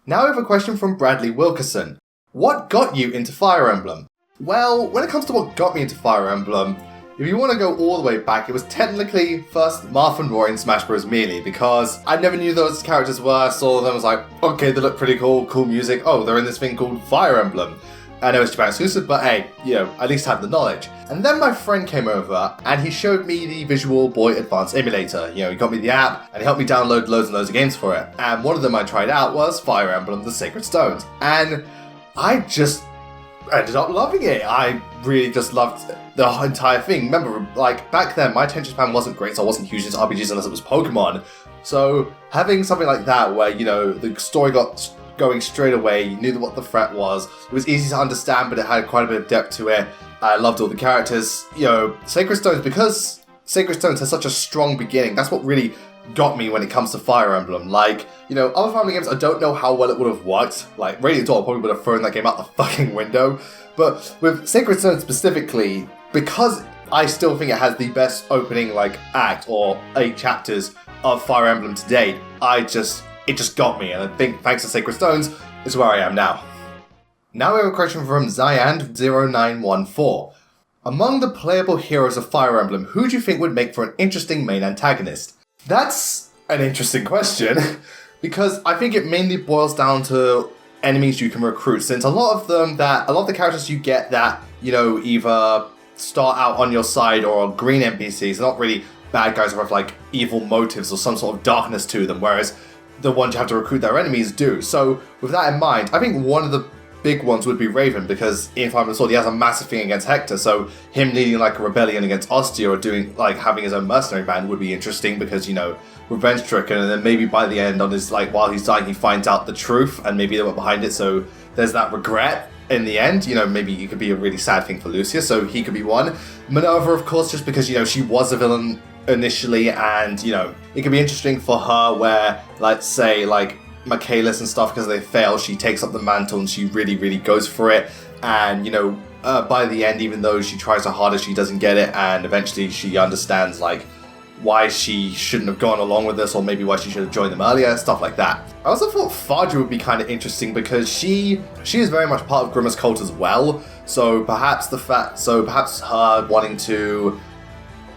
Now we have a question from Bradley Wilkerson. What got you into Fire Emblem? Well, when it comes to what got me into Fire Emblem, if you want to go all the way back, it was technically first Marth and Roy in Smash Bros. Melee, because I never knew those characters were, saw them, was like, okay, they look pretty cool music, oh, they're in this thing called Fire Emblem. I know it's Japan exclusive, but hey, at least have the knowledge. And then my friend came over and he showed me the Visual Boy Advance emulator. He got me the app and he helped me download loads and loads of games for it. And one of them I tried out was Fire Emblem The Sacred Stones. And I just ended up loving it. I really just loved the entire thing. Remember, back then, my attention span wasn't great, so I wasn't huge into RPGs unless it was Pokemon. So having something like that where, the story got going straight away, you knew what the threat was, it was easy to understand, but it had quite a bit of depth to it. I loved all the characters. Sacred Stones, because Sacred Stones has such a strong beginning, that's what really got me when it comes to Fire Emblem. Other Fire Emblem games, I don't know how well it would have worked. Radiant Dawn probably would have thrown that game out the fucking window. But with Sacred Stones specifically, because I still think it has the best opening, act or 8 chapters of Fire Emblem to date, it just got me, and I think thanks to Sacred Stones is where I am now. Now we have a question from Zyand0914. Among the playable heroes of Fire Emblem, who do you think would make for an interesting main antagonist? That's an interesting question, because I think it mainly boils down to enemies you can recruit, since a lot of the characters you get that, either start out on your side or are green NPCs, are not really bad guys who have evil motives or some sort of darkness to them, whereas the ones you have to recruit their enemies do. So with that in mind, I think one of the big ones would be Raven, because in Fire Emblem Sword he has a massive thing against Hector, so him leading a rebellion against Ostia or doing having his own mercenary band would be interesting, because revenge stricken, and then maybe by the end on his while he's dying he finds out the truth and maybe they were behind it, so there's that regret in the end. Maybe it could be a really sad thing for Lucia, so he could be one. Minerva, of course, just because she was a villain initially, and it could be interesting for her where, let's say, Michaelis and stuff, because they fail, she takes up the mantle and she really goes for it, and by the end, even though she tries her hardest, she doesn't get it, and eventually she understands why she shouldn't have gone along with this, or maybe why she should have joined them earlier, stuff like that. I also thought Fadra would be kind of interesting, because she is very much part of Grima's cult as well, so perhaps her wanting to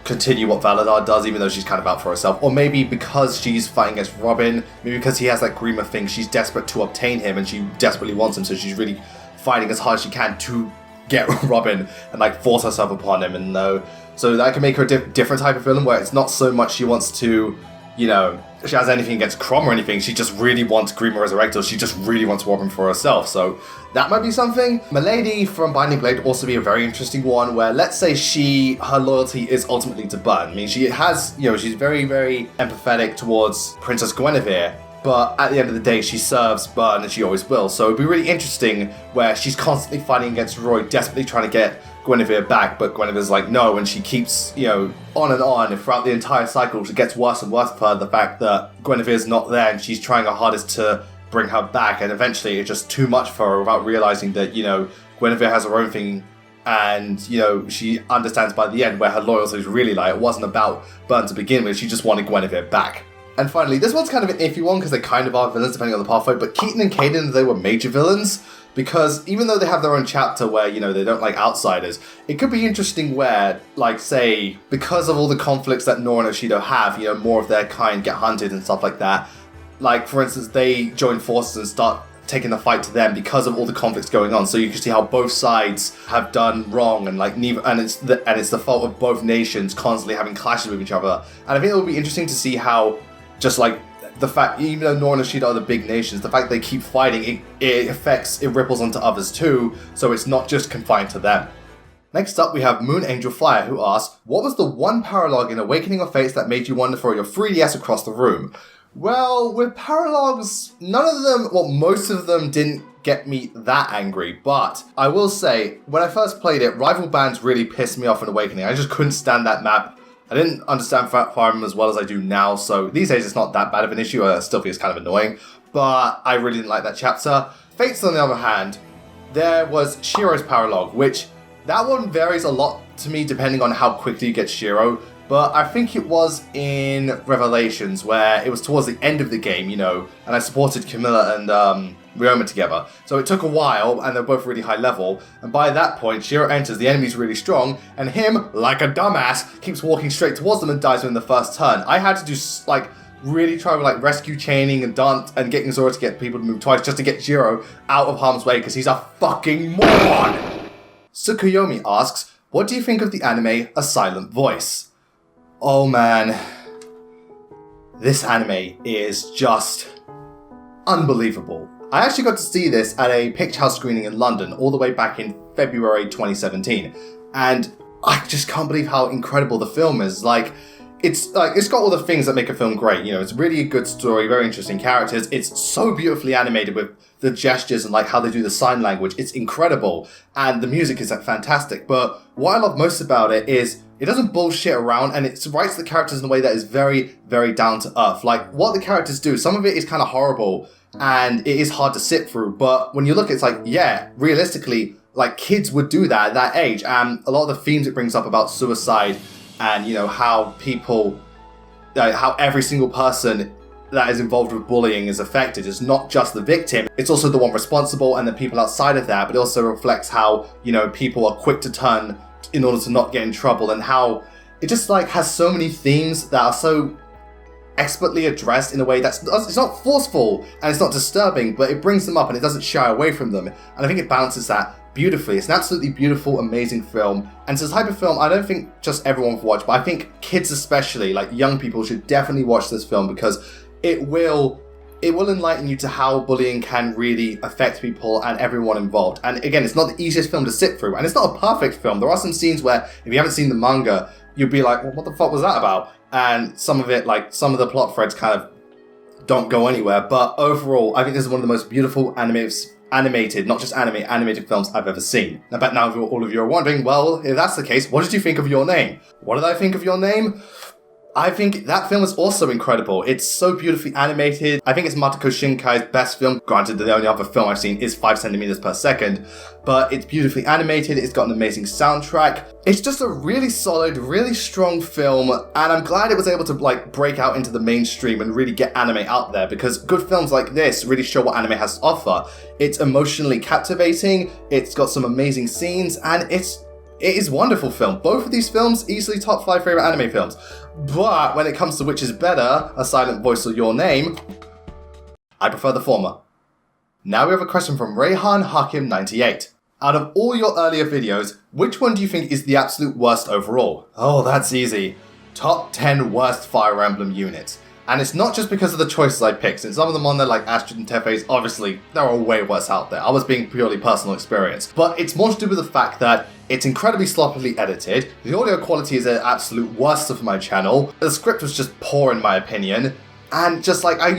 continue what Valadar does, even though she's kind of out for herself. Or maybe because she's fighting against Robin, maybe because he has that Grima thing, she's desperate to obtain him and she desperately wants him, so she's really fighting as hard as she can to get Robin and force herself upon him. And so that can make her a different type of villain, where it's not so much she wants to, she has anything against Chrom or anything, she just really wants Grima Resurrected, she just really wants Robin for herself, so that might be something. Milady from Binding Blade would also be a very interesting one, where let's say her loyalty is ultimately to Burn. I mean, she has, she's very, very empathetic towards Princess Guinevere, but at the end of the day, she serves Burn and she always will, so it'd be really interesting where she's constantly fighting against Roy, desperately trying to get Guinevere back, but Guinevere's no, and she keeps, on and on, and throughout the entire cycle, it gets worse and worse for her, the fact that Guinevere's not there, and she's trying her hardest to bring her back, and eventually it's just too much for her without realizing that, Guinevere has her own thing, and, she understands by the end where her loyalty is really it wasn't about Burn to begin with, she just wanted Guinevere back. And finally, this one's kind of an iffy one, because they kind of are villains depending on the pathway, but Keaton and Caden, they were major villains, because even though they have their own chapter where, they don't like outsiders, it could be interesting where, say, because of all the conflicts that Nora and Oshido have, more of their kind get hunted and stuff like that. For instance, they join forces and start taking the fight to them because of all the conflicts going on. So you can see how both sides have done wrong, and it's the fault of both nations constantly having clashes with each other. And I think it would be interesting to see how, just the fact, even though Nora and Ashida are the big nations, the fact they keep fighting, it ripples onto others too, so it's not just confined to them. Next up, we have MOONANGELFIRE, who asks, what was the one paralogue in Awakening of Fates that made you want to throw your 3DS across the room? Well, with paralogues, most of them didn't get me that angry, but I will say, when I first played it, rival bands really pissed me off in Awakening. I just couldn't stand that map. I didn't understand Fire Emblem as well as I do now, so these days it's not that bad of an issue. I still think it's kind of annoying, but I really didn't like that chapter. Fates, on the other hand, there was Shiro's paralogue, which that one varies a lot to me depending on how quickly you get Shiro. but I think it was in Revelations, where it was towards the end of the game, you know, and I supported Camilla and Ryoma together. So it took a while, and they're both really high level, and by that point, Shiro enters, the enemy's really strong, and him, like a dumbass, keeps walking straight towards them and dies within the first turn. I had to do, like, really try with, like, rescue chaining and dance and getting Zora to get people to move twice just to get Shiro out of harm's way, because he's a fucking moron! Tsukuyomi asks, what do you think of the anime A Silent Voice? Oh man, this anime is just unbelievable. I actually got to see this at a Picture House screening in London all the way back in February 2017, and I just can't believe how incredible the film is. It's got all the things that make a film great. You know, it's really a good story, very interesting characters. It's so beautifully animated with the gestures and like how they do the sign language. It's incredible, and the music is fantastic. But what I love most about it is it doesn't bullshit around, and it writes the characters in a way that is very, very down to earth. Like what the characters do, some of it is kind of horrible and it is hard to sit through. But when you look, it's like, yeah, realistically, like kids would do that at that age. And a lot of the themes it brings up about suicide, and, you know, how people, how every single person that is involved with bullying is affected. It's not just the victim, it's also the one responsible and the people outside of that, but it also reflects how, you know, people are quick to turn in order to not get in trouble, and how it just, like, has so many themes that are so expertly addressed in a way that's, it's not forceful and it's not disturbing, but it brings them up and it doesn't shy away from them. And I think it balances that beautifully. It's an absolutely beautiful, amazing film. And it's a type of film I don't think just everyone will watch, but I think kids especially, like young people, should definitely watch this film, because it will enlighten you to how bullying can really affect people and everyone involved. And again, it's not the easiest film to sit through, and it's not a perfect film. There are some scenes where, if you haven't seen the manga, you'll be like, well, what the fuck was that about? And some of it, like, some of the plot threads kind of don't go anywhere. But overall, I think this is one of the most beautiful animated, not just animated films I've ever seen. I bet now all of you are wondering, well, if that's the case, what did you think of Your Name? What did I think of Your Name? I think that film is also incredible. It's so beautifully animated. I think it's Makoto Shinkai's best film. Granted, the only other film I've seen is 5 centimeters per second, but it's beautifully animated. It's got an amazing soundtrack. It's just a really solid, really strong film, and I'm glad it was able to, like, break out into the mainstream and really get anime out there, because good films like this really show what anime has to offer. It's emotionally captivating, it's got some amazing scenes, and it is a wonderful film. Both of these films, easily top 5 favorite anime films. But when it comes to which is better, A Silent Voice or Your Name, I prefer the former. Now we have a question from RAIHAN Hakim98. Out of all your earlier videos, which one do you think is the absolute worst overall? Oh, that's easy. Top 10 worst Fire Emblem units. And it's not just because of the choices I picked. Since some of them on there, like Astrid and Tefes, obviously, there are way worse out there. I was being purely personal experience. But it's more to do with the fact that it's incredibly sloppily edited. The audio quality is an absolute worst of my channel. The script was just poor in my opinion. And just like, I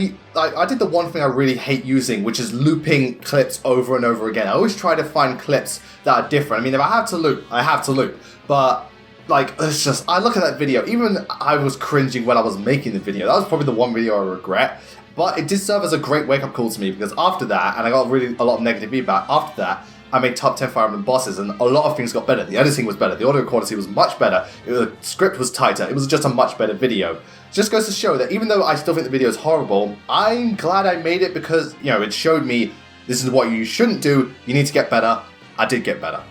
did the one thing I really hate using, which is looping clips over and over again. I always try to find clips that are different. I mean, if I have to loop, I have to loop. But like, it's just, I look at that video, even I was cringing when I was making the video. That was probably the one video I regret. But it did serve as a great wake-up call to me, because after that, and I got really a lot of negative feedback, after that, I made top 10 Fire Emblem bosses, and a lot of things got better. The editing was better, the audio quality was much better, the script was tighter, it was just a much better video. It just goes to show that even though I still think the video is horrible, I'm glad I made it, because, you know, it showed me this is what you shouldn't do, you need to get better. I did get better.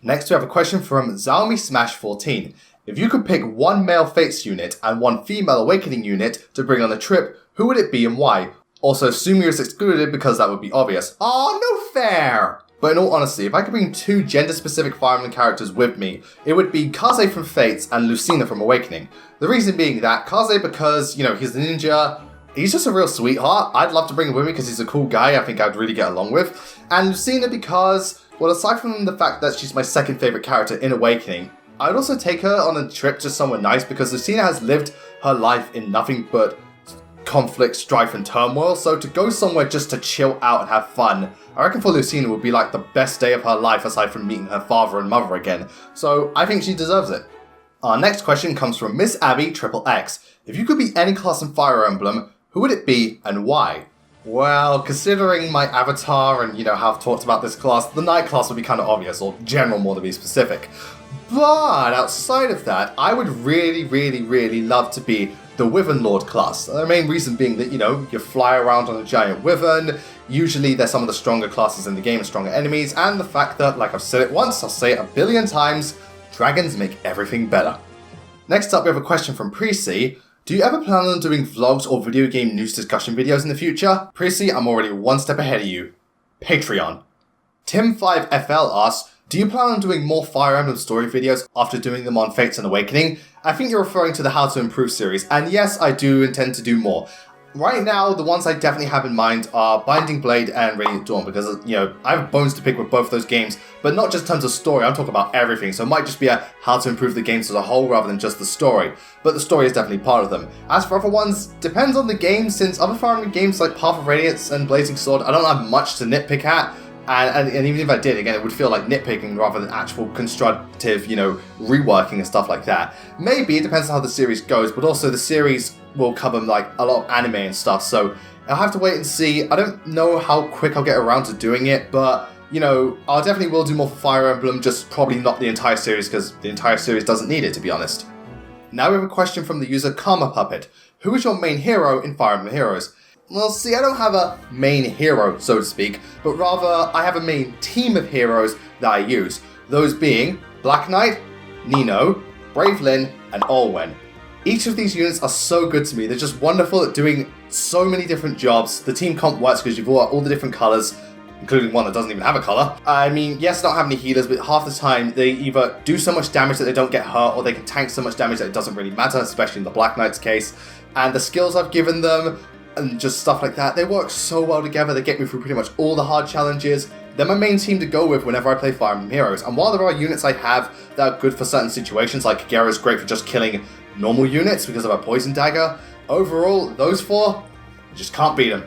Next we have a question from Xiaomi Smash 14. If you could pick one male Fates unit and one female Awakening unit to bring on a trip, who would it be and why? Also, Sumir is excluded because that would be obvious. Aw, no fair! But in all honesty, if I could bring 2 gender-specific Fire Emblem characters with me, it would be Kaze from Fates and Lucina from Awakening. The reason being that Kaze, because, you know, he's a ninja, he's just a real sweetheart. I'd love to bring him with me because he's a cool guy I think I'd really get along with. And Lucina because, well, aside from the fact that she's my second favourite character in Awakening, I'd also take her on a trip to somewhere nice, because Lucina has lived her life in nothing but conflict, strife and turmoil, so to go somewhere just to chill out and have fun, I reckon for Lucina would be like the best day of her life aside from meeting her father and mother again. So I think she deserves it. Our next question comes from Miss Abby XXX. If you could be any class in Fire Emblem, who would it be and why? Well, considering my avatar and, you know, how I've talked about this class, the Knight class would be kind of obvious, or general more to be specific. But outside of that, I would really love to be the Wyvern Lord class. The main reason being that, you fly around on a giant wyvern, usually they're some of the stronger classes in the game and stronger enemies, and the fact that, like I've said it once, I'll say it a billion times, dragons make everything better. Next up, we have a question from PRESEA. Do you ever plan on doing vlogs or video game news discussion videos in the future? PRESEA, I'm already one step ahead of you. Patreon. Tim5FL asks, do you plan on doing more Fire Emblem story videos after doing them on Fates and Awakening? I think you're referring to the How to Improve series, and yes, I do intend to do more. Right now, the ones I definitely have in mind are Binding Blade and Radiant Dawn, because, I have bones to pick with both those games, but not just in terms of story, I'm talking about everything, so it might just be a how to improve the games as a whole rather than just the story, but the story is definitely part of them. As for other ones, depends on the game, since other Fire Emblem games like Path of Radiance and Blazing Sword, I don't have much to nitpick at, and even if I did, again, it would feel like nitpicking rather than actual constructive, reworking and stuff like that. Maybe, it depends on how the series goes, but also the series will cover, like, a lot of anime and stuff, so I'll have to wait and see. I don't know how quick I'll get around to doing it, but, I'll definitely will do more for Fire Emblem, just probably not the entire series, because the entire series doesn't need it, to be honest. Now we have a question from the user Karma Puppet. Who is your main hero in Fire Emblem Heroes? Well, see, I don't have a main hero, so to speak, but rather I have a main team of heroes that I use. Those being Black Knight, Nino, Bravelyn, and Olwen. Each of these units are so good to me. They're just wonderful at doing so many different jobs. The team comp works because you've got all the different colours, including one that doesn't even have a colour. I mean, yes, I don't have any healers, but half the time they either do so much damage that they don't get hurt, or they can tank so much damage that it doesn't really matter, especially in the Black Knight's case. And the skills I've given them, and just stuff like that, they work so well together. They get me through pretty much all the hard challenges. They're my main team to go with whenever I play Fire Emblem Heroes. And while there are units I have that are good for certain situations, like Gera's great for just killing normal units because of her poison dagger, overall, those four, you just can't beat them.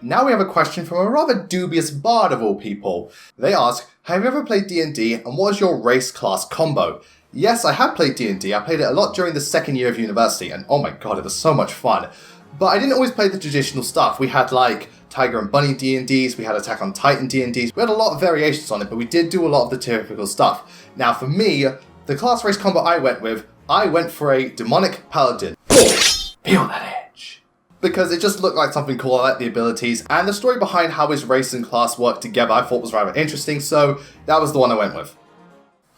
Now we have a question from a rather dubious bard of all people. They ask, have you ever played D&D and what is your race class combo? Yes, I have played D&D. I played it a lot during the second year of university, and oh my god, it was so much fun. But I didn't always play the traditional stuff. We had like Tiger and Bunny D&Ds, we had Attack on Titan D&Ds, we had a lot of variations on it, but we did do a lot of the typical stuff. Now for me, the class race combo I went for a Demonic Paladin. Feel that edge. Because it just looked like something cool. I liked the abilities, and the story behind how his race and class worked together I thought was rather interesting, so that was the one I went with.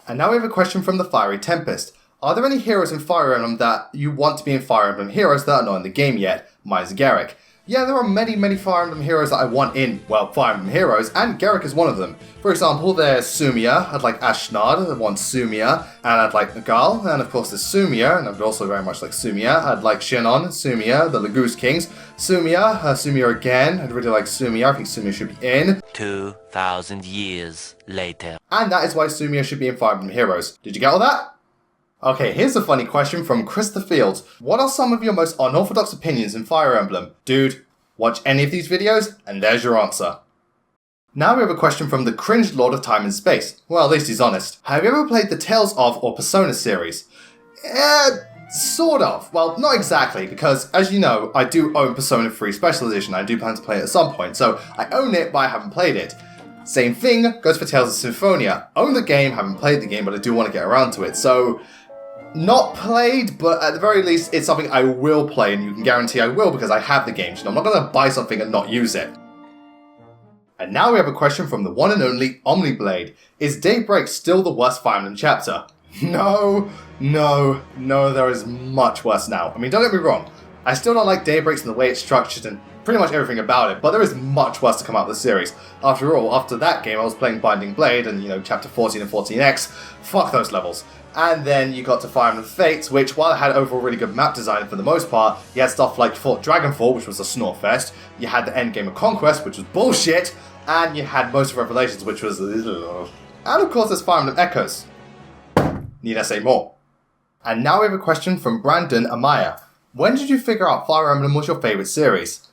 And now we have a question from the Fiery Tempest. Are there any heroes in Fire Emblem that you want to be in Fire Emblem Heroes that are not in the game yet? Mine's Garrick. Yeah, there are many Fire Emblem heroes that I want in, well, Fire Emblem Heroes, and Garrick is one of them. For example, there's Sumia, I'd like Ashnard, I want Sumia, and I'd like Nagal, and of course there's Sumia, and I'd also very much like Sumia. I'd like Shinon, Sumia, the Lagoose Kings, Sumia, Sumia again, I'd really like Sumia, I think Sumia should be in. 2,000 years later. And that is why Sumia should be in Fire Emblem Heroes. Did you get all that? Okay, here's a funny question from Chris the Fields. What are some of your most unorthodox opinions in Fire Emblem? Dude, watch any of these videos, and there's your answer. Now we have a question from the Cringe Lord of Time and Space. Well, at least he's honest. Have you ever played the Tales of or Persona series? Sort of. Well, not exactly, because as you know, I do own Persona 3 Special Edition. I do plan to play it at some point, so I own it, but I haven't played it. Same thing goes for Tales of Symphonia. Own the game, haven't played the game, but I do want to get around to it, so not played, but at the very least, it's something I will play, and you can guarantee I will because I have the game, so I'm not going to buy something and not use it. And now we have a question from the one and only Omniblade. Is Daybreak still the worst Fire Emblem chapter? No, there is much worse now. I mean, don't get me wrong, I still don't like Daybreaks and the way it's structured and pretty much everything about it, but there is much worse to come out of the series. After all, after that game I was playing Binding Blade and, chapter 14 and 14X, fuck those levels. And then you got to Fire Emblem Fates, which, while it had overall really good map design for the most part, you had stuff like Fort Dragonfall, which was a snort fest, you had the Endgame of Conquest, which was bullshit, and you had most of Revelations, which was and of course there's Fire Emblem Echoes. Need I say more? And now we have a question from Brandonamaya. When did you figure out Fire Emblem was your favourite series?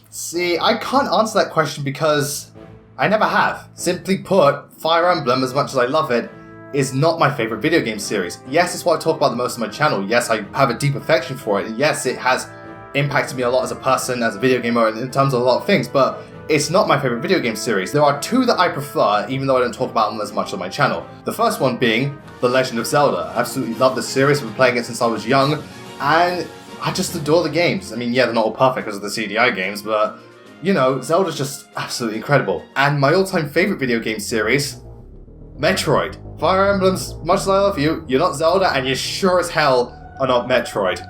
See, I can't answer that question because I never have. Simply put, Fire Emblem, as much as I love it, is not my favourite video game series. Yes, it's what I talk about the most on my channel. Yes, I have a deep affection for it. And yes, it has impacted me a lot as a person, as a video gamer, in terms of a lot of things. But it's not my favourite video game series. There are two that I prefer, even though I don't talk about them as much on my channel. The first one being The Legend of Zelda. I absolutely love the series, I've been playing it since I was young, and I just adore the games. I mean, yeah, they're not all perfect because of the CDI games, but, you know, Zelda's just absolutely incredible. And my all-time favourite video game series, Metroid. Fire Emblems, much as I love you, you're not Zelda, and you sure as hell are not Metroid.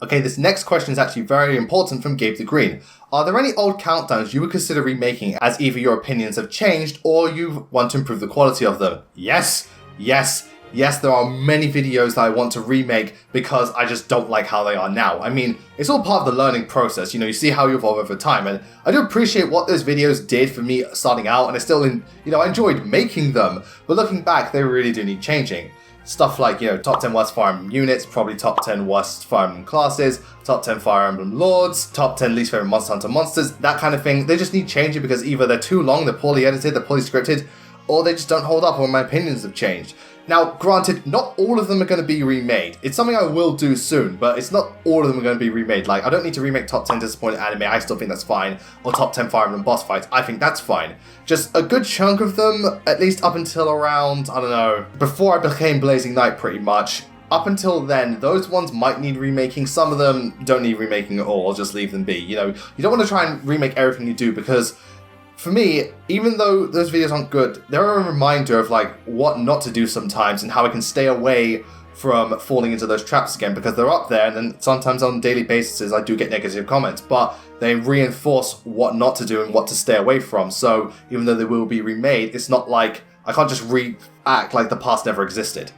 Okay, this next question is actually very important from Gabe the Green. Are there any old countdowns you would consider remaking as either your opinions have changed or you want to improve the quality of them? Yes, yes, yes, there are many videos that I want to remake because I just don't like how they are now. I mean, it's all part of the learning process, you know, you see how you evolve over time, and I do appreciate what those videos did for me starting out, and I still, you know, I enjoyed making them, but looking back, they really do need changing. Stuff like, you know, top 10 worst Fire Emblem units, probably top 10 worst Fire Emblem classes, top 10 Fire Emblem lords, top 10 least favorite Monster Hunter monsters, that kind of thing. They just need changing because either they're too long, they're poorly edited, they're poorly scripted, or they just don't hold up, or my opinions have changed. Now, granted, not all of them are going to be remade. It's something I will do soon, but it's not all of them are going to be remade. Like, I don't need to remake top 10 disappointed anime, I still think that's fine, or top 10 Fire Emblem boss fights, I think that's fine. Just a good chunk of them, at least up until around, I don't know, before I became BlazingKnight pretty much. Up until then, those ones might need remaking, some of them don't need remaking at all, just leave them be. You know, you don't want to try and remake everything you do because for me, even though those videos aren't good, they're a reminder of like what not to do sometimes and how I can stay away from falling into those traps again because they're up there and then sometimes on daily basis I do get negative comments, but they reinforce what not to do and what to stay away from. So even though they will be remade, it's not like I can't just react like the past never existed.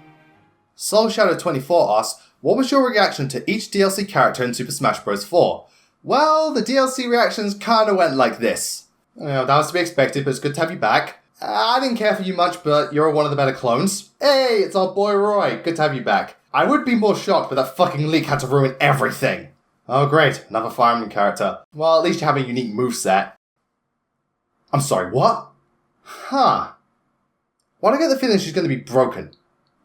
Soul Shadow 24 asks, what was your reaction to each DLC character in Super Smash Bros. 4? Well, the DLC reactions kinda went like this. You know, that was to be expected, but it's good to have you back. I didn't care for you much, but you're one of the better clones. Hey, it's our boy Roy. Good to have you back. I would be more shocked, but that fucking leak had to ruin everything. Oh great, another Fire Emblem character. Well, at least you have a unique moveset. I'm sorry, what? Huh. Why do I get the feeling she's going to be broken?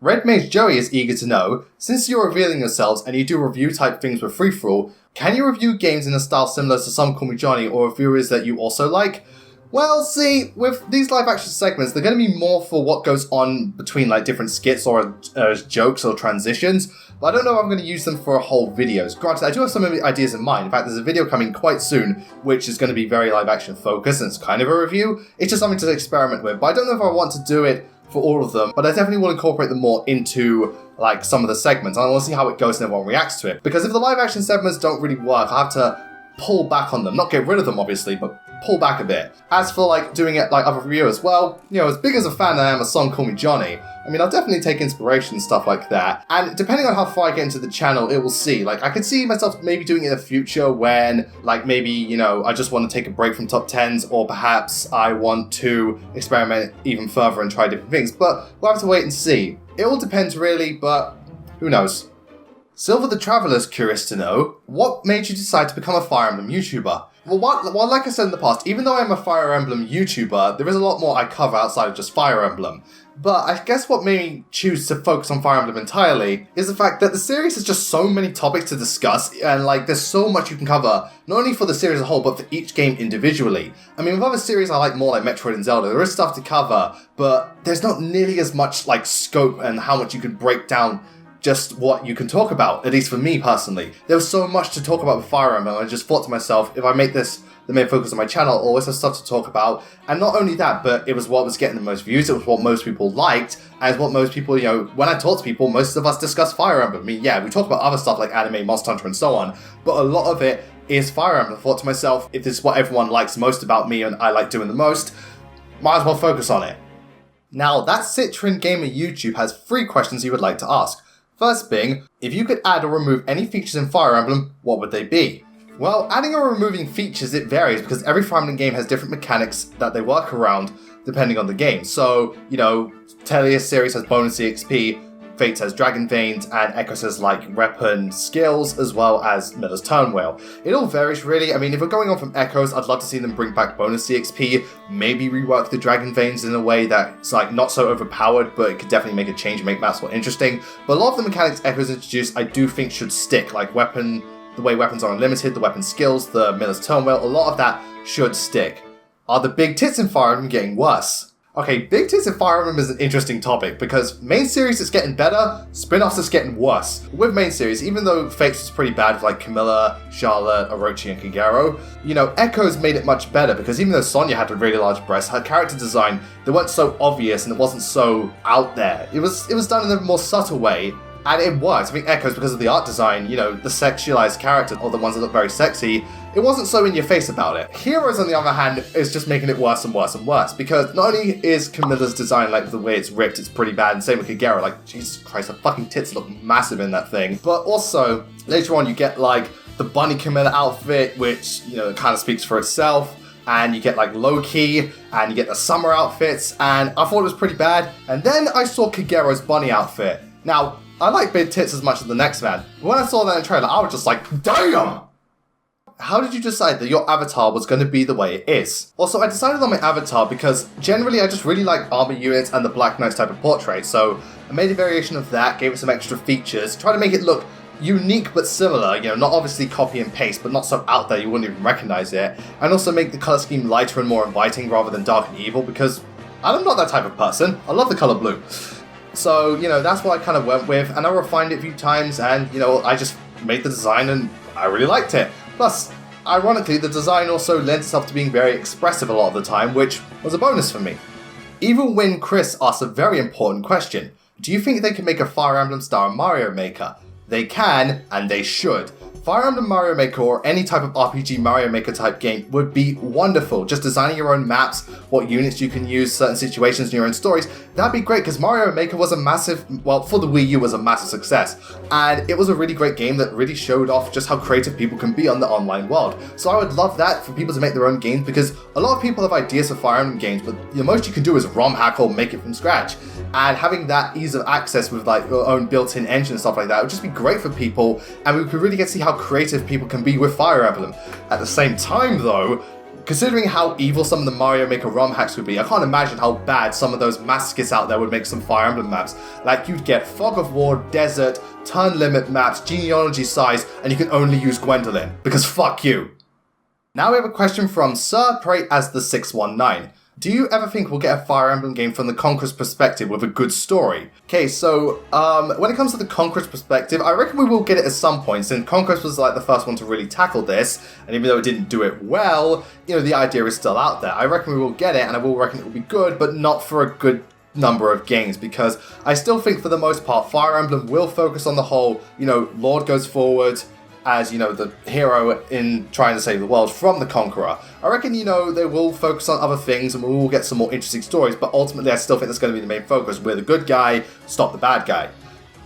Red Mage Joey is eager to know, since you're revealing yourselves and you do review type things with free-for-all, can you review games in a style similar to Some Call Me Johnny or reviewers that you also like? Well, see, with these live action segments, they're going to be more for what goes on between like different skits or jokes or transitions, but I don't know if I'm going to use them for whole videos. Granted, I do have some ideas in mind. In fact, there's a video coming quite soon, which is going to be very live action focused, and it's kind of a review. It's just something to experiment with, but I don't know if I want to do it for all of them, but I definitely will incorporate them more into like some of the segments. I want to see how it goes and everyone reacts to it. Because if the live action segments don't really work, I have to pull back on them. Not get rid of them, obviously, but pull back a bit. As for like doing it like other reviewers, well, you know, as big as a fan I am of Song Call Me Johnny, I mean, I'll definitely take inspiration and stuff like that. And depending on how far I get into the channel, it will see. Like, I could see myself maybe doing it in the future when, like, maybe, you know, I just want to take a break from top 10s, or perhaps I want to experiment even further and try different things. But we'll have to wait and see. It all depends, really, but who knows? Silver the Traveller's curious to know, what made you decide to become a Fire Emblem YouTuber? Well, like I said in the past, even though I'm a Fire Emblem YouTuber, there is a lot more I cover outside of just Fire Emblem. But I guess what made me choose to focus on Fire Emblem entirely is the fact that the series has just so many topics to discuss, and like there's so much you can cover, not only for the series as a whole, but for each game individually. I mean, with other series I like more like Metroid and Zelda, there is stuff to cover, but there's not nearly as much like scope and how much you can break down just what you can talk about, at least for me personally. There was so much to talk about with Fire Emblem, I just thought to myself, if I make this the main focus of my channel, I'll always have stuff to talk about. And not only that, but it was what was getting the most views, it was what most people liked, and it's what most people, you know, when I talk to people, most of us discuss Fire Emblem. I mean, yeah, we talk about other stuff like anime, Monster Hunter, and so on, but a lot of it is Fire Emblem. I thought to myself, if this is what everyone likes most about me and I like doing the most, might as well focus on it. Now, that Citrin Gamer YouTube has 3 questions you would like to ask. First being, if you could add or remove any features in Fire Emblem, what would they be? Well, adding or removing features, it varies because every Fire Emblem game has different mechanics that they work around depending on the game. So, you know, Telia's series has bonus EXP, Fate has Dragon Veins, and Echoes has like weapon skills as well as Miller's Turnwheel. It all varies really. I mean, if we're going on from Echoes, I'd love to see them bring back bonus EXP, maybe rework the Dragon Veins in a way that's like not so overpowered, but it could definitely make a change and make maps more interesting. But a lot of the mechanics Echoes introduced I do think should stick, like the way weapons are unlimited, the weapon skills, the Miller's Turnwheel, a lot of that should stick. Are the big tits in Fire Emblem getting worse? Okay, big tits in Fire Emblem is an interesting topic because main series is getting better, spin-offs is getting worse. With main series, even though Fates was pretty bad with like Camilla, Charlotte, Orochi, and Kagero, you know, Echoes made it much better because even though Sonya had a really large breast, her character design, they weren't so obvious and it wasn't so out there. It was done in a more subtle way. And it worked. I think Echoes, because of the art design, you know, the sexualized characters, or the ones that look very sexy, it wasn't so in your face about it. Heroes, on the other hand, is just making it worse and worse and worse, because not only is Camilla's design, like, the way it's ripped, it's pretty bad, and same with Kagero, like, Jesus Christ, her fucking tits look massive in that thing. But also, later on, you get, like, the Bunny Camilla outfit, which, you know, kind of speaks for itself. And you get like Loki, and you get the summer outfits, and I thought it was pretty bad. And then I saw Kagero's bunny outfit. Now, I like big tits as much as the next man. But when I saw that in the trailer, I was just like, damn! How did you decide that your avatar was going to be the way it is? Also, I decided on my avatar because generally I just really like armor units and the Black Knights type of portrait. So I made a variation of that, gave it some extra features, tried to make it look unique but similar, you know, not obviously copy and paste, but not so out there you wouldn't even recognize it. And also make the color scheme lighter and more inviting rather than dark and evil because I'm not that type of person. I love the color blue. So, you know, that's what I kind of went with, and I refined it a few times, and, you know, I just made the design, and I really liked it. Plus, ironically, the design also lent itself to being very expressive a lot of the time, which was a bonus for me. Evil Win Chris asks a very important question. Do you think they can make a Fire Emblem style Mario Maker? They can, and they should. Fire Emblem Mario Maker or any type of RPG Mario Maker type game would be wonderful. Just designing your own maps, what units you can use, certain situations in your own stories, that'd be great because Mario Maker was a massive, well, for the Wii U was a massive success. And it was a really great game that really showed off just how creative people can be on the online world. So I would love that for people to make their own games because a lot of people have ideas for Fire Emblem games, but the most you can do is ROM hack or make it from scratch. And having that ease of access with like your own built-in engine and stuff like that would just be great for people, and we could really get to see how creative people can be with Fire Emblem. At the same time though, considering how evil some of the Mario Maker ROM hacks would be, I can't imagine how bad some of those masochists out there would make some Fire Emblem maps. Like you'd get Fog of War, Desert, Turn Limit maps, Genealogy Size, and you can only use Gwendolyn, because fuck you. Now we have a question from Sir Pray as the 619. Do you ever think we'll get a Fire Emblem game from the Conqueror's perspective with a good story? Okay, so when it comes to the Conqueror's perspective, I reckon we will get it at some point, since Conqueror was like the first one to really tackle this, and even though it didn't do it well, you know, the idea is still out there. I reckon we will get it, and I will reckon it will be good, but not for a good number of games, because I still think for the most part, Fire Emblem will focus on the whole, you know, Lord goes forward, as, you know, the hero in trying to save the world from the Conqueror. I reckon, you know, they will focus on other things and we will get some more interesting stories, but ultimately I still think that's going to be the main focus. We're the good guy, stop the bad guy.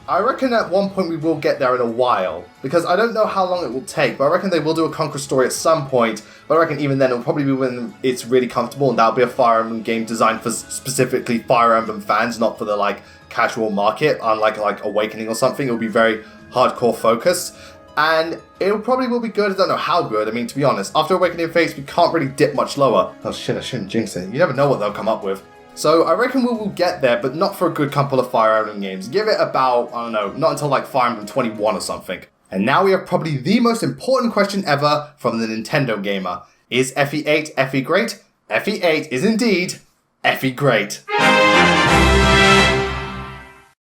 I reckon at one point we will get there in a while, because I don't know how long it will take, but I reckon they will do a Conqueror story at some point, but I reckon even then it'll probably be when it's really comfortable, and that'll be a Fire Emblem game designed for specifically Fire Emblem fans, not for the, like, casual market, unlike, like, Awakening or something. It'll be very hardcore focused. And it probably will be good. I don't know how good. I mean, to be honest, after Awakening Fates, we can't really dip much lower. Oh shit, I shouldn't jinx it. You never know what they'll come up with. So I reckon we will get there, but not for a good couple of Fire Emblem games. Give it about, I don't know, not until like Fire Emblem 21 or something. And now we have probably the most important question ever from the Nintendo gamer. Is FE8 FE great? FE8 is indeed FE great.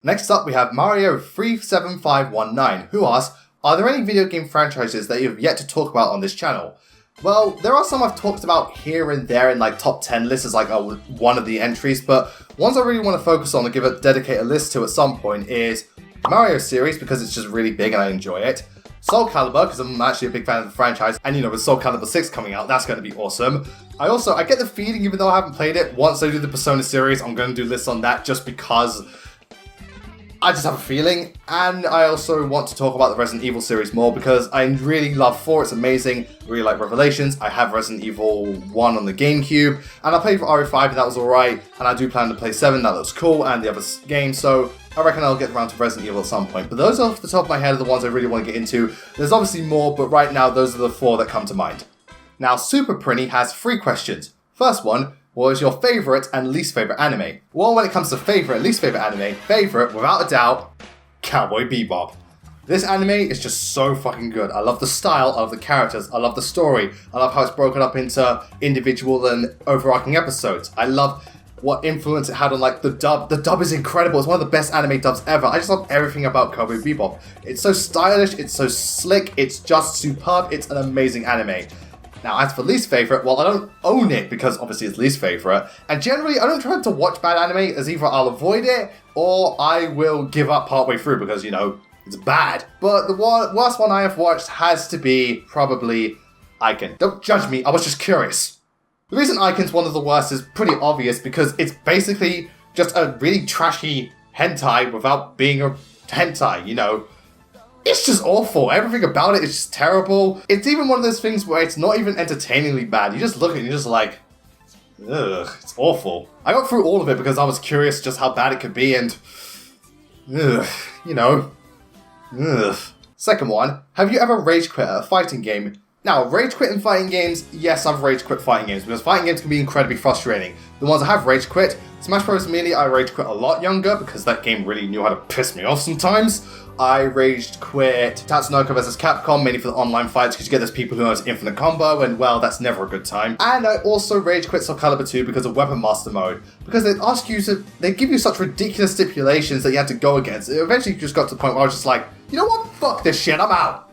Next up, we have Mario37519, who asks, are there any video game franchises that you have yet to talk about on this channel? Well, there are some I've talked about here and there in like top 10 lists as like one of the entries, but ones I really want to focus on and dedicate a list to at some point is Mario series, because it's just really big and I enjoy it. Soul Calibur, because I'm actually a big fan of the franchise, and you know, with Soul Calibur 6 coming out, that's going to be awesome. I get the feeling, even though I haven't played it, once I do the Persona series, I'm going to do lists on that just because I just have a feeling, and I also want to talk about the Resident Evil series more because I really love 4, it's amazing, I really like Revelations, I have Resident Evil 1 on the GameCube, and I played RE5 and that was alright, and I do plan to play 7, that looks cool, and the other games, so I reckon I'll get around to Resident Evil at some point. But those off the top of my head are the ones I really want to get into. There's obviously more, but right now those are the 4 that come to mind. Now, Super Prinny has 3 questions. First one, what is your favourite and least favourite anime? Well, when it comes to favourite and least favourite anime, favourite, without a doubt, Cowboy Bebop. This anime is just so fucking good. I love the style, I love the characters, I love the story, I love how it's broken up into individual and overarching episodes. I love what influence it had on like the dub. The dub is incredible. It's one of the best anime dubs ever. I just love everything about Cowboy Bebop. It's so stylish, it's so slick, it's just superb, it's an amazing anime. Now, as for least favorite, well, I don't own it because obviously it's least favorite, and generally I don't try to watch bad anime, as either I'll avoid it or I will give up partway through because, you know, it's bad. But the worst one I have watched has to be probably Icon. Don't judge me, I was just curious. The reason Icon's one of the worst is pretty obvious because it's basically just a really trashy hentai without being a hentai, you know. It's just awful. Everything about it is just terrible. It's even one of those things where it's not even entertainingly bad. You just look at it and you're just like, ugh, it's awful. I got through all of it because I was curious just how bad it could be and, ugh, you know, ugh. Second one, have you ever rage quit at a fighting game? Now, rage quit in fighting games, yes, I've rage quit fighting games because fighting games can be incredibly frustrating. The ones I have rage quit, Smash Bros. Melee, I rage quit a lot younger because that game really knew how to piss me off sometimes. I rage quit Tatsunoko vs Capcom, mainly for the online fights, because you get those people who have infinite combo, and well, that's never a good time. And I also rage quit Soul Calibur 2 because of Weapon Master mode, because they give you such ridiculous stipulations that you had to go against. It eventually just got to the point where I was just like, you know what, fuck this shit, I'm out.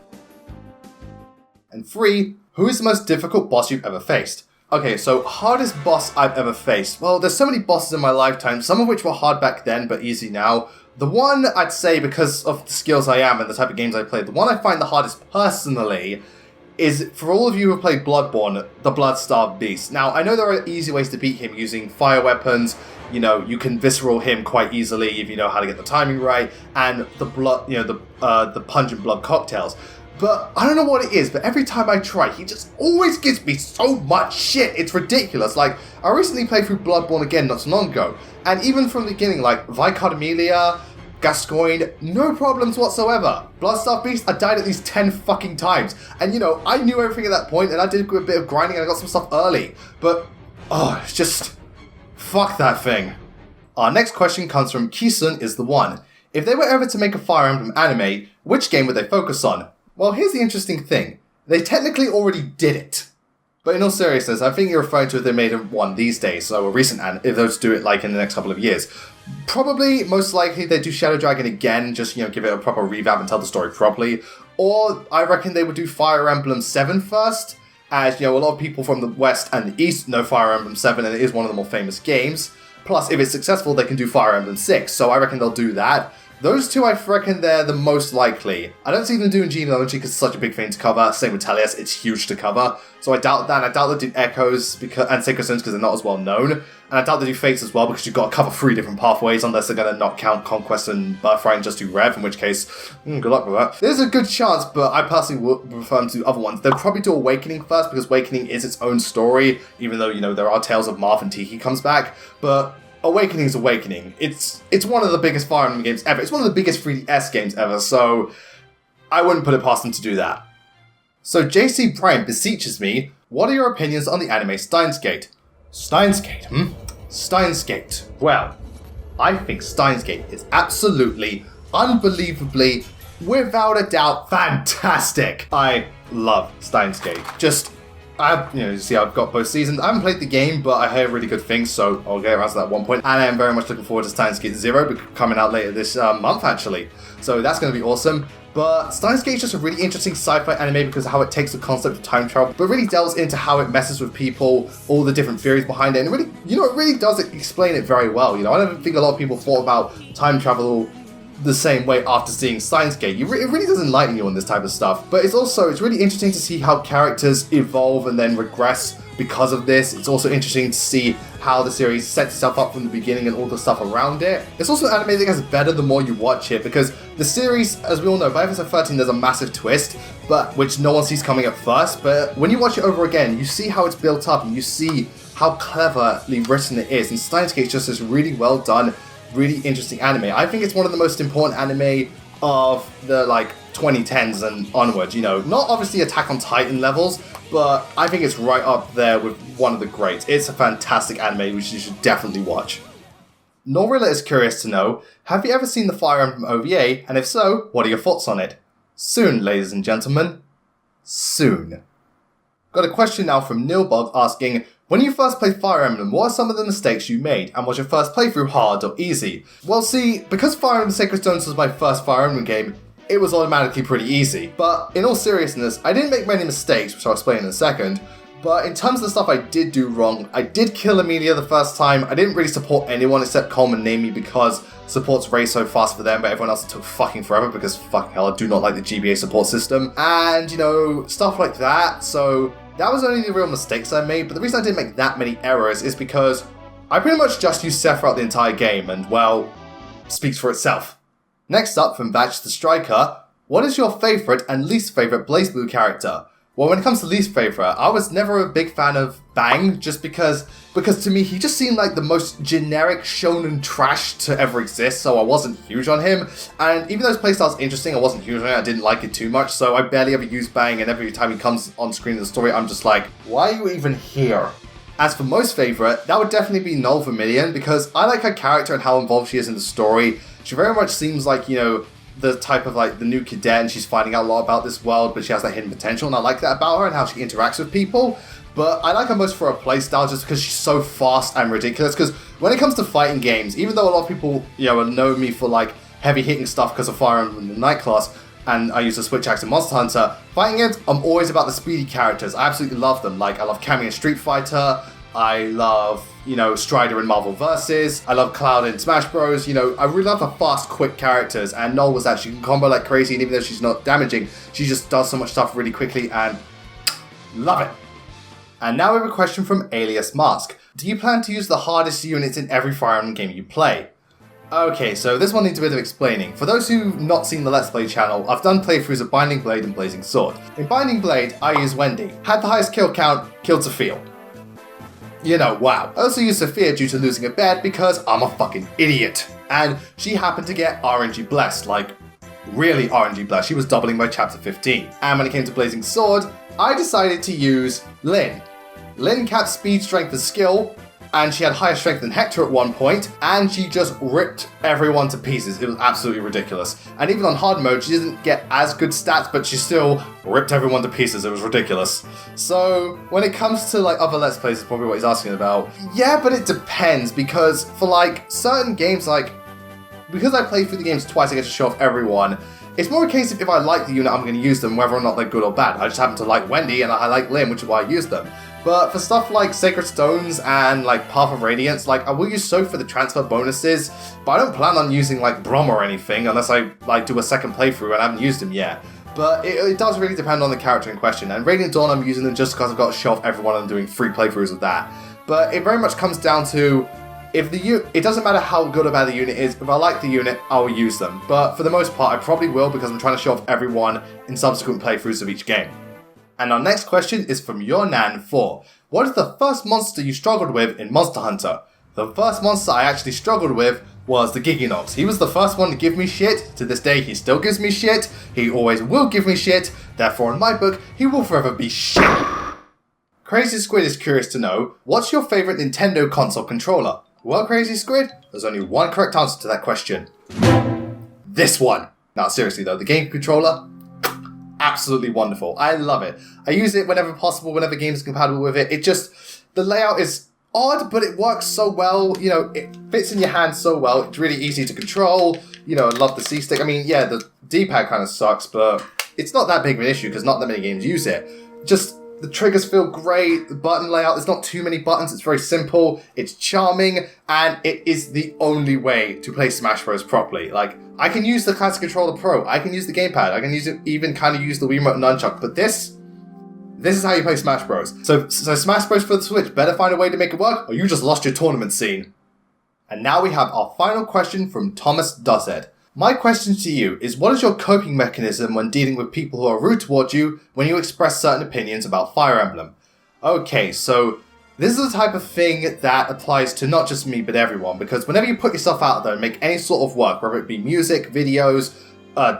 And 3, who is the most difficult boss you've ever faced? Okay, so hardest boss I've ever faced. Well, there's so many bosses in my lifetime, some of which were hard back then, but easy now. The one I'd say, because of the skills I am and the type of games I play, the one I find the hardest personally is, for all of you who have played Bloodborne, the Blood-Starved Beast. Now, I know there are easy ways to beat him using fire weapons. You know, you can visceral him quite easily if you know how to get the timing right, and the blood, you know, the pungent blood cocktails. But I don't know what it is, but every time I try, he just always gives me so much shit. It's ridiculous. Like, I recently played through Bloodborne again not so long ago, and even from the beginning, like, Vicardemelia, Gascoigne, no problems whatsoever. Blood-Starved Beast, I died at least 10 fucking times. And, you know, I knew everything at that point, and I did a bit of grinding, and I got some stuff early. But, oh, it's just... fuck that thing. Our next question comes from Kisun is the one. If they were ever to make a Fire Emblem anime, which game would they focus on? Well, here's the interesting thing. They technically already did it. But in all seriousness, I think you're referring to if they made one these days, so a recent anime, if those do it like in the next couple of years. Probably, most likely, they do Shadow Dragon again, just, you know, give it a proper revamp and tell the story properly. Or, I reckon they would do Fire Emblem 7 first, as, you know, a lot of people from the West and the East know Fire Emblem 7, and it is one of the more famous games. Plus, if it's successful, they can do Fire Emblem 6, so I reckon they'll do that. Those two, I reckon they're the most likely. I don't see them doing genealogy because it's such a big thing to cover. Same with Talias, it's huge to cover. So I doubt that, and I doubt they'll do Echoes and Sacred Stones because they're not as well known. And I doubt they do Fates as well because you've got to cover 3 different pathways unless they're going to not count Conquest and Birthright and just do Rev, in which case, good luck with that. There's a good chance, but I personally would prefer them to other ones. They'll probably do Awakening first because Awakening is its own story, even though, you know, there are Tales of Marth and Tiki comes back. But Awakening is Awakening. It's one of the biggest Fire Emblem games ever. It's one of the biggest 3DS games ever, so I wouldn't put it past them to do that. So JC Prime beseeches me, what are your opinions on the anime Steins Gate? Steins Gate, Steins Gate. Well, I think Steins Gate is absolutely, unbelievably, without a doubt, fantastic. I love Steins Gate. Just, you see, I've got both seasons. I haven't played the game, but I heard really good things, so I'll get around to that at one point. And I am very much looking forward to Steins Gate 0, coming out later this month, actually. So that's going to be awesome. But Steins Gate is just a really interesting sci-fi anime because of how it takes the concept of time travel, but really delves into how it messes with people, all the different theories behind it, and it really, you know, it really does explain it very well. You know, I don't think a lot of people thought about time travel the same way after seeing Steins Gate. It really does enlighten you on this type of stuff. But it's really interesting to see how characters evolve and then regress because of this. It's also interesting to see how the series sets itself up from the beginning and all the stuff around it. It's also an anime that gets better the more you watch it, because the series, as we all know, by episode 13 there's a massive twist, but which no one sees coming at first, but when you watch it over again, you see how it's built up and you see how cleverly written it is. And Steins Gate is just this really well done, really interesting anime. I think it's one of the most important anime of the 2010s and onwards, you know, not obviously Attack on Titan levels, but I think it's right up there with one of the greats. It's a fantastic anime which you should definitely watch. Norilla is curious to know, have you ever seen the Fire Emblem OVA, and if so, what are your thoughts on it? Soon, ladies and gentlemen. Soon. Got a question now from Nilbog asking, when you first played Fire Emblem, what are some of the mistakes you made, and was your first playthrough hard or easy? Well see, because Fire Emblem Sacred Stones was my first Fire Emblem game, it was automatically pretty easy. But in all seriousness, I didn't make many mistakes, which I'll explain in a second. But in terms of the stuff I did do wrong, I did kill Emilia the first time. I didn't really support anyone except Coleman and Namie because supports raised so fast for them, but everyone else took fucking forever because fucking hell, I do not like the GBA support system. And, you know, stuff like that. So that was only the real mistakes I made, but the reason I didn't make that many errors is because I pretty much just used Seth throughout the entire game, and, well, speaks for itself. Next up, from VASH the Striker, what is your favourite and least favourite BlazBlue character? Well, when it comes to least favourite, I was never a big fan of Bang, just because to me, he just seemed like the most generic shonen trash to ever exist, so I wasn't huge on him. And even though his playstyle's interesting, I wasn't huge on it, I didn't like it too much, so I barely ever use Bang, and every time he comes on screen in the story, I'm just like, why are you even here? As for most favourite, that would definitely be Null Vermilion, because I like her character and how involved she is in the story. She very much seems like, you know, the type of like the new cadet, and she's finding out a lot about this world, but she has that hidden potential, and I like that about her and how she interacts with people. But I like her most for her playstyle just because she's so fast and ridiculous, because when it comes to fighting games, even though a lot of people, you know me for like heavy hitting stuff because of Fire Emblem in the Night class, and I use the Switch Axe in Monster Hunter, fighting games, I'm always about the speedy characters. I absolutely love them. Like, I love Cammy in Street Fighter, I love, you know, Strider in Marvel Vs. I love Cloud in Smash Bros. You know, I really love the fast, quick characters, and Null was that. She can combo like crazy, and even though she's not damaging, she just does so much stuff really quickly, and love it. And now we have a question from Alias Mask. Do you plan to use the hardest units in every Fire Emblem game you play? Okay, so this one needs a bit of explaining. For those who've not seen the Let's Play channel, I've done playthroughs of Binding Blade and Blazing Sword. In Binding Blade, I used Wendy. Had the highest kill count, killed Sophia. You know, wow. I also used Sophia due to losing a bed because I'm a fucking idiot. And she happened to get RNG blessed, like really RNG blessed. She was doubling by chapter 15. And when it came to Blazing Sword, I decided to use Lyn. Lyn capped speed, strength, and skill, and she had higher strength than Hector at one point, and she just ripped everyone to pieces. It was absolutely ridiculous. And even on hard mode, she didn't get as good stats, but she still ripped everyone to pieces. It was ridiculous. So when it comes to like other Let's Plays, is probably what he's asking about. Yeah, but it depends, because for like certain games, like because I play through the games twice, I get to show off everyone. It's more a case of if I like the unit, I'm going to use them, whether or not they're good or bad. I just happen to like Wendy, and I like Lyn, which is why I use them. But for stuff like Sacred Stones and like Path of Radiance, like I will use Soap for the transfer bonuses, but I don't plan on using like Brom or anything unless I like do a second playthrough, and I haven't used them yet. But it does really depend on the character in question. And Radiant Dawn, I'm using them just because I've got to show off everyone and I'm doing 3 playthroughs of that. But it very much comes down to it doesn't matter how good or bad the unit is. If I like the unit, I'll use them. But for the most part, I probably will because I'm trying to show off everyone in subsequent playthroughs of each game. And our next question is from YourNan4. What is the first monster you struggled with in Monster Hunter? The first monster I actually struggled with was the Giginox. He was the first one to give me shit. To this day, he still gives me shit. He always will give me shit. Therefore, in my book, he will forever be shit. Crazy Squid is curious to know, what's your favourite Nintendo console controller? Well, Crazy Squid, there's only one correct answer to that question. This one. Now, seriously though, the game controller, absolutely wonderful. I love it. I use it whenever possible, whenever games are compatible with it. The layout is odd, but it works so well. You know, it fits in your hand so well. It's really easy to control. You know, I love the C-stick. I mean, yeah, the D-pad kind of sucks, but it's not that big of an issue because not that many games use it. Just the triggers feel great. The button layout, there's not too many buttons. It's very simple. It's charming, and it is the only way to play Smash Bros. Properly. Like, I can use the Classic Controller Pro. I can use the gamepad. I can even kind of use the Wiimote and Nunchuck. But this is how you play Smash Bros. So Smash Bros for the Switch, better find a way to make it work, or you just lost your tournament scene. And now we have our final question from Thomas Dossett. My question to you is, what is your coping mechanism when dealing with people who are rude towards you when you express certain opinions about Fire Emblem? Okay, so this is the type of thing that applies to not just me, but everyone, because whenever you put yourself out there and make any sort of work, whether it be music, videos,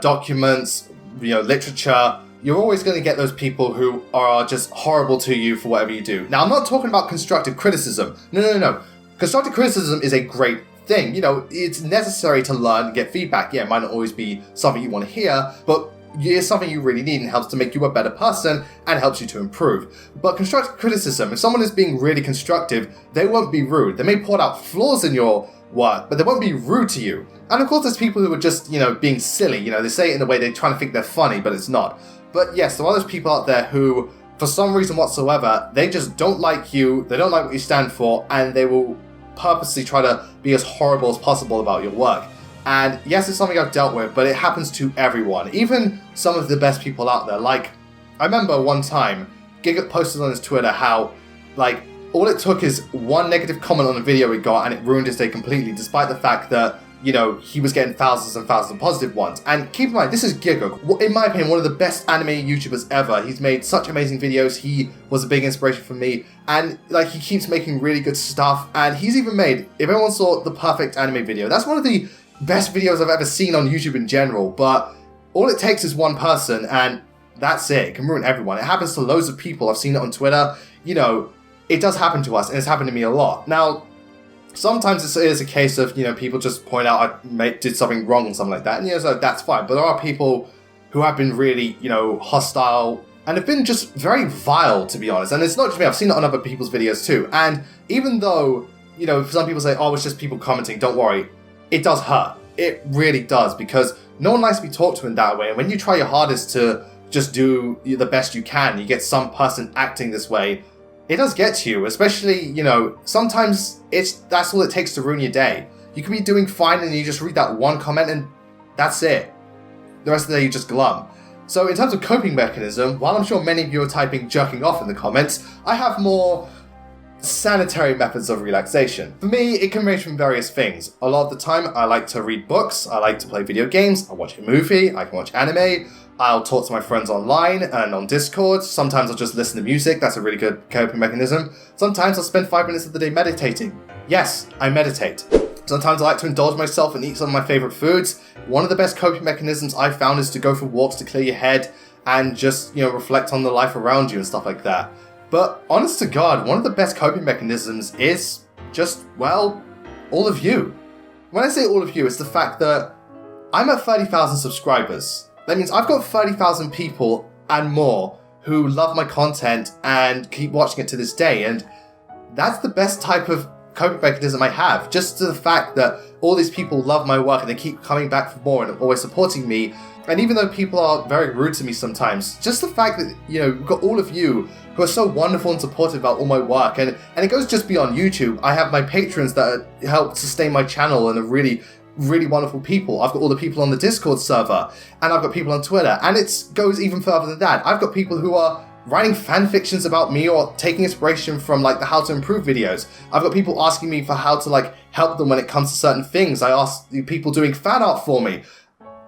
documents, you know, literature, you're always going to get those people who are just horrible to you for whatever you do. Now, I'm not talking about constructive criticism. No. Constructive criticism is a great thing. You know, it's necessary to learn and get feedback. Yeah, it might not always be something you want to hear, but is something you really need and helps to make you a better person and helps you to improve. But constructive criticism, if someone is being really constructive, they won't be rude. They may point out flaws in your work, but they won't be rude to you. And of course there's people who are just, being silly, they say it in a way they're trying to think they're funny, but it's not. But yes, there are those people out there who, for some reason whatsoever, they just don't like you, they don't like what you stand for, and they will purposely try to be as horrible as possible about your work. And yes, it's something I've dealt with, but it happens to everyone, even some of the best people out there. Like, I remember one time, Giga posted on his Twitter how, all it took is one negative comment on a video he got and it ruined his day completely, despite the fact that, he was getting thousands and thousands of positive ones. And keep in mind, this is Giga, in my opinion, one of the best anime YouTubers ever. He's made such amazing videos, he was a big inspiration for me, and he keeps making really good stuff, and he's even made, if everyone saw the perfect anime video, that's one of the best videos I've ever seen on YouTube in general, but all it takes is one person, and that's it. It can ruin everyone. It happens to loads of people. I've seen it on Twitter. It does happen to us, and it's happened to me a lot. Now, sometimes it is a case of, people just point out I did something wrong or something like that, and so that's fine. But there are people who have been really, hostile, and have been just very vile, to be honest. And it's not just me, I've seen it on other people's videos too. And even though, some people say, oh, it's just people commenting, don't worry, it does hurt. It really does, because no one likes to be talked to in that way. And when you try your hardest to just do the best you can, you get some person acting this way, it does get to you, especially, sometimes that's all it takes to ruin your day. You can be doing fine and you just read that one comment and that's it. The rest of the day you just glum. So in terms of coping mechanism, while I'm sure many of you are typing jerking off in the comments, I have more sanitary methods of relaxation. For me, it can range from various things. A lot of the time, I like to read books, I like to play video games, I watch a movie, I can watch anime, I'll talk to my friends online and on Discord. Sometimes I'll just listen to music, that's a really good coping mechanism. Sometimes I'll spend 5 minutes of the day meditating. Yes, I meditate. Sometimes I like to indulge myself and eat some of my favourite foods. One of the best coping mechanisms I've found is to go for walks to clear your head and just, reflect on the life around you and stuff like that. But honest to God, one of the best coping mechanisms is just, well, all of you. When I say all of you, it's the fact that I'm at 30,000 subscribers. That means I've got 30,000 people and more who love my content and keep watching it to this day. And that's the best type of coping mechanism I have. Just to the fact that all these people love my work and they keep coming back for more and always supporting me. And even though people are very rude to me sometimes, just the fact that, we've got all of you who are so wonderful and supportive about all my work. And it goes just beyond YouTube. I have my patrons that help sustain my channel and are really wonderful people. I've got all the people on the Discord server, and I've got people on Twitter, and it goes even further than that. I've got people who are writing fan fictions about me or taking inspiration from the how to improve videos. I've got people asking me for how to help them when it comes to certain things. I ask people doing fan art for me.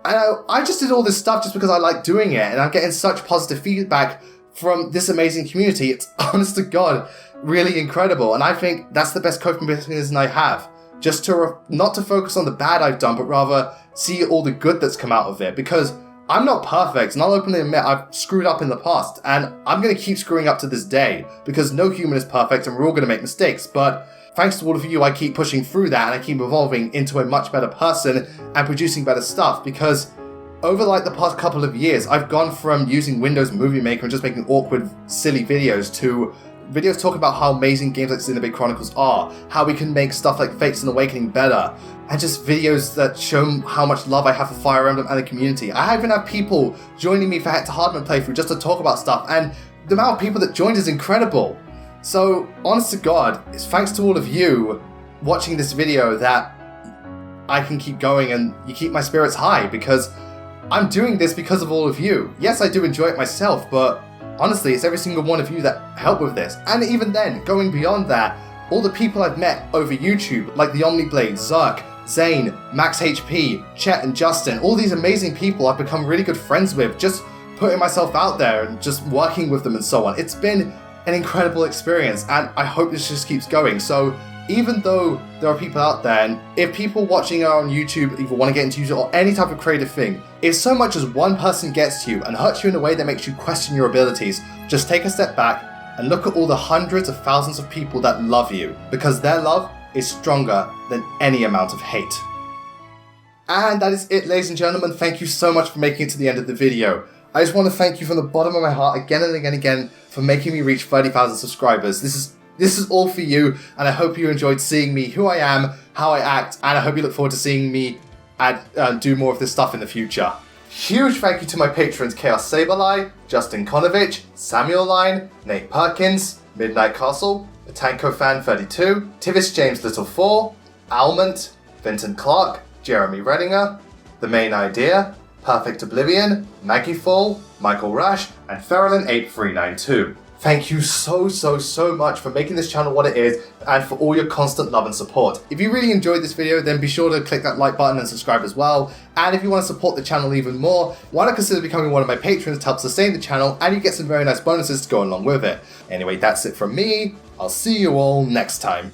And I just did all this stuff just because I like doing it, and I'm getting such positive feedback from this amazing community. It's, honest to God, really incredible, and I think that's the best coping mechanism I have. Just to not to focus on the bad I've done, but rather see all the good that's come out of it. Because I'm not perfect, and I'll openly admit I've screwed up in the past, and I'm going to keep screwing up to this day, because no human is perfect, and we're all going to make mistakes. But thanks to all of you, I keep pushing through that, and I keep evolving into a much better person and producing better stuff. Because over the past couple of years, I've gone from using Windows Movie Maker and just making awkward, silly videos to videos talk about how amazing games like Xenoblade Chronicles are, how we can make stuff like Fates and Awakening better, and just videos that show how much love I have for Fire Emblem and the community. I even have people joining me for Hector Hardman playthrough just to talk about stuff, and the amount of people that joined is incredible. So, honest to God, it's thanks to all of you watching this video that I can keep going and you keep my spirits high, because I'm doing this because of all of you. Yes, I do enjoy it myself, but honestly, it's every single one of you that help with this. And even then, going beyond that, all the people I've met over YouTube, like the Omniblade, Zerk, Zane, Max HP, Chet and Justin, all these amazing people I've become really good friends with, just putting myself out there and just working with them and so on. It's been an incredible experience, and I hope this just keeps going. So even though there are people out there, and if people watching are on YouTube either want to get into YouTube or any type of creative thing, if so much as one person gets to you and hurts you in a way that makes you question your abilities, just take a step back and look at all the hundreds of thousands of people that love you, because their love is stronger than any amount of hate. And that is it, ladies and gentlemen. Thank you so much for making it to the end of the video. I just want to thank you from the bottom of my heart again and again and again for making me reach 30,000 subscribers. This is all for you, and I hope you enjoyed seeing me, who I am, how I act, and I hope you look forward to seeing me do more of this stuff in the future. Huge thank you to my patrons Chaos Saberlai, Justin Konovich, Samuel Line, Nate Perkins, Midnight Castle, Patanko Fan 32, Tivis James Little 4, Almond, Vincent Clark, Jeremy Redinger, The Main Idea, Perfect Oblivion, Maggie Fall, Michael Rash, and Feralin8392. Thank you so much for making this channel what it is and for all your constant love and support. If you really enjoyed this video, then be sure to click that like button and subscribe as well. And if you want to support the channel even more, why not consider becoming one of my patrons to help sustain the channel, and you get some very nice bonuses to go along with it. Anyway, that's it from me. I'll see you all next time.